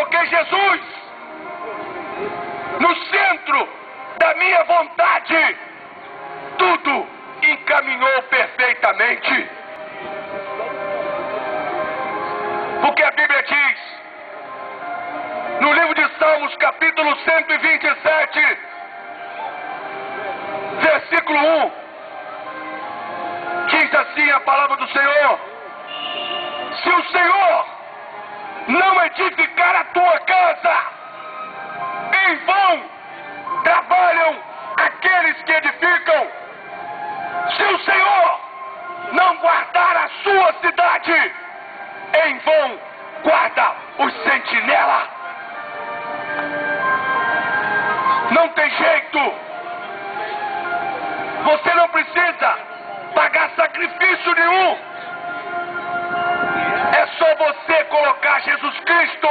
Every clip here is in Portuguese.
coloquei Jesus no centro da minha vontade, tudo encaminhou perfeitamente. Porque a Bíblia diz, no livro de Salmos, capítulo 127, versículo 1, diz assim a palavra do Senhor: se o Senhor não edificar a tua casa, em vão trabalham aqueles que edificam. Se o Senhor não guardar a sua cidade, em vão guarda os sentinelas. Não tem jeito. Você não precisa pagar sacrifício nenhum. É só você colocar Jesus Cristo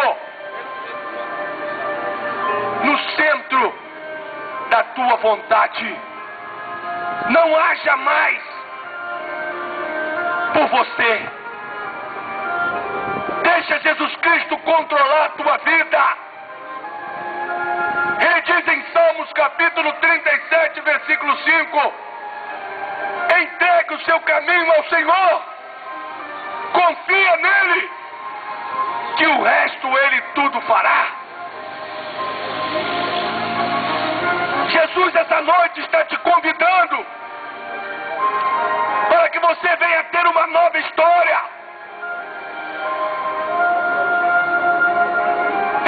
no centro da tua vontade. Não haja mais por você. Deixa Jesus Cristo controlar a tua vida. Ele diz em Salmos capítulo 37, versículo 5: entregue o seu caminho ao Senhor, confia nele, que o resto ele tudo fará. Jesus essa noite está te convidando para que você venha ter uma nova história.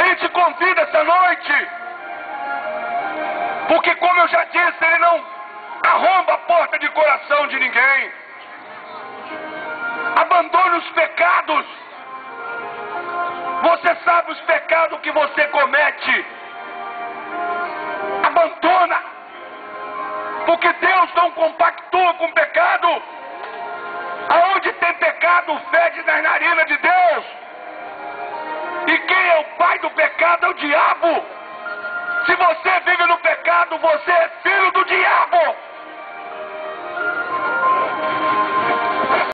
Ele te convida essa noite, porque, como eu já disse, ele não arromba a porta de coração de ninguém. Abandone os pecados. Você sabe os pecados que você comete. Abandona, porque Deus não compactua com pecado. Aonde tem pecado, fede nas narinas de Deus. E quem é o pai do pecado é o diabo. Se você vive no pecado, você é filho do diabo.